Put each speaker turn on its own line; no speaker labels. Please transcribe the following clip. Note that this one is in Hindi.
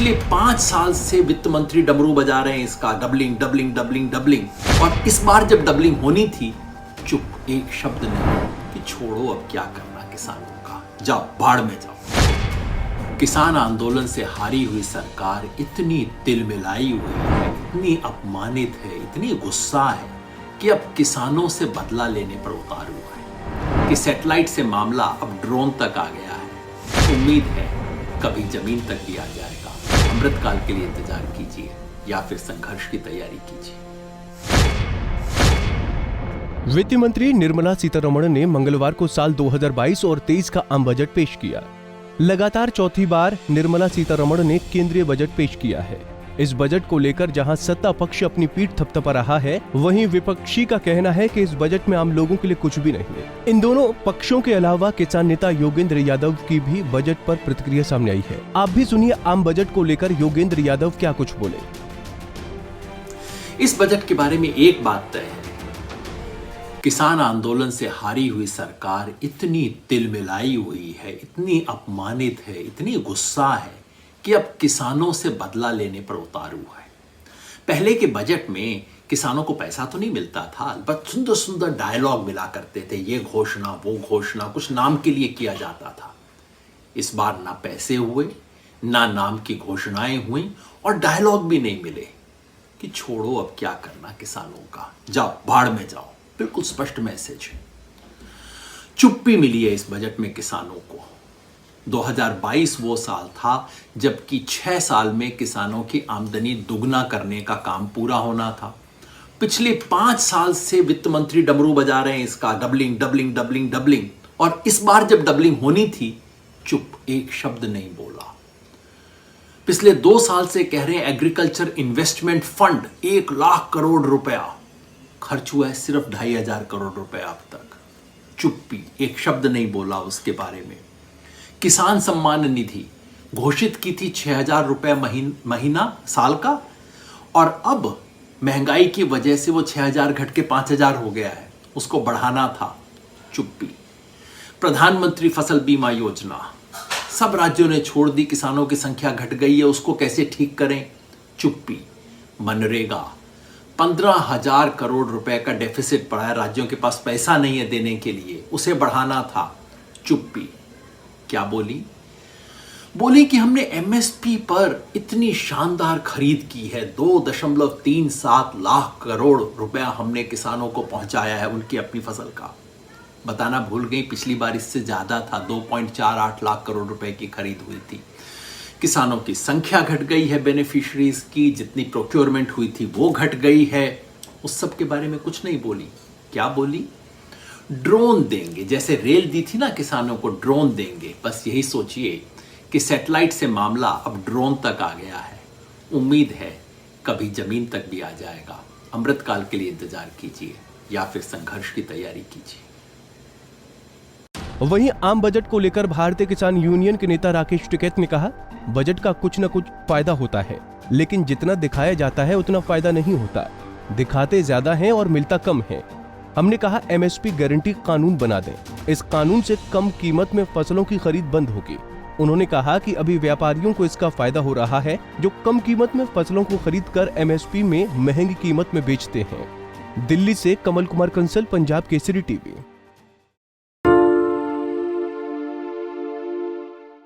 पिछले 5 साल से वित्त मंत्री डमरू बजा रहे हैं इसका डबलिंग डबलिंग डबलिंग डबलिंग। और इस बार जब डबलिंग होनी थी, चुप, एक शब्द नहीं कि छोड़ो अब क्या करना किसानों का, जाओ भाड़ में जाओ। किसान आंदोलन से हारी हुई सरकार इतनी तिलमिलाई हुई है, इतनी अपमानित है, इतनी गुस्सा है कि अब किसानों से बदला लेने पर उतारू है कि सैटेलाइट से मामला अब ड्रोन तक आ गया है। उम्मीद है कभी जमीन तक भी आ जाएगा। अमृतकाल के लिए इंतजार कीजिए या फिर संघर्ष की तैयारी कीजिए।
वित्त मंत्री निर्मला सीतारमण ने मंगलवार को साल 2022 और 23 का आम बजट पेश किया। लगातार चौथी बार निर्मला सीतारमण ने केंद्रीय बजट पेश किया है। इस बजट को लेकर जहां सत्ता पक्ष अपनी पीठ थपथपा रहा है, वहीं विपक्षी का कहना है कि इस बजट में आम लोगों के लिए कुछ भी नहीं है। इन दोनों पक्षों के अलावा किसान नेता योगेंद्र यादव की भी बजट पर प्रतिक्रिया सामने आई है। आप भी सुनिए आम बजट को लेकर योगेंद्र यादव क्या कुछ बोले।
इस बजट के बारे में एक बात तय है, किसान आंदोलन से हारी हुई सरकार इतनी तिलमिलाई हुई है, इतनी अपमानित है, इतनी गुस्सा है कि अब किसानों से बदला लेने पर उतारू है। पहले के बजट में किसानों को पैसा तो नहीं मिलता था, बस सुंदर सुंदर डायलॉग मिला करते थे, ये घोषणा वो घोषणा, कुछ नाम के लिए किया जाता था। इस बार ना पैसे हुए, ना नाम की घोषणाएं हुई और डायलॉग भी नहीं मिले कि छोड़ो अब क्या करना किसानों का, जाओ भाड़ में जाओ। बिल्कुल स्पष्ट मैसेज है। चुप्पी मिली है इस बजट में किसानों को। 2022 वो साल था जबकि 6 साल में किसानों की आमदनी दुगना करने का काम पूरा होना था। पिछले 5 साल से वित्त मंत्री डमरू बजा रहे हैं इसका डबलिंग डबलिंग डबलिंग डबलिंग। और इस बार जब डबलिंग होनी थी, चुप, एक शब्द नहीं बोला। पिछले 2 साल से कह रहे हैं agriculture investment fund 1 lakh crore रुपया खर्च हुआ है, सिर्फ 2,500 करोड़ रुपए अब तक। चुप्पी, एक शब्द नहीं बोला उसके बारे में। किसान सम्मान निधि घोषित की थी 6,000 रुपए महीना साल का, और अब महंगाई की वजह से वो 6,000 घट के 5,000 हो गया है, उसको बढ़ाना था। चुप्पी। प्रधानमंत्री फसल बीमा योजना सब राज्यों ने छोड़ दी, किसानों की संख्या घट गई है, उसको कैसे ठीक करें। चुप्पी। मनरेगा 15,000 करोड़ रुपए का डेफिसिट पड़ा है, राज्यों के पास पैसा नहीं है देने के लिए, उसे बढ़ाना था। चुप्पी। क्या बोली? बोली कि हमने एमएसपी पर इतनी शानदार खरीद की है, 2.37 लाख करोड़ रुपया हमने किसानों को पहुंचाया है उनकी अपनी फसल का। बताना भूल गई, पिछली बार इससे ज्यादा था, 2.48 लाख करोड़ रुपए की खरीद हुई थी। किसानों की संख्या घट गई है, बेनिफिशरीज की जितनी प्रोक्योरमेंट हुई थी वो घट गई है। उस सब के बारे में कुछ नहीं बोली। क्या बोली? ड्रोन देंगे, जैसे रेल दी थी ना किसानों को, ड्रोन देंगे। बस यही सोचिए कि सैटेलाइट से मामला अब ड्रोन तक आ गया है। उम्मीद है कभी जमीन तक भी आ जाएगा। अमृतकाल के लिए इंतजार कीजिए या फिर संघर्ष की तैयारी कीजिए।
वहीं आम बजट को लेकर भारतीय किसान यूनियन के नेता राकेश टिकैत ने कहा, बजट का कुछ न कुछ फायदा होता है, लेकिन जितना दिखाया जाता है उतना फायदा नहीं होता। दिखाते ज्यादा हैं और मिलता कम है। हमने कहा एमएसपी गारंटी कानून बना दें। इस कानून से कम कीमत में फसलों की खरीद बंद होगी। उन्होंने कहा कि अभी व्यापारियों को इसका फायदा हो रहा है, जो कम कीमत में फसलों को खरीद कर एमएसपी में महंगी कीमत में बेचते हैं। दिल्ली से कमल कुमार कंसल, पंजाब केसरी टीवी।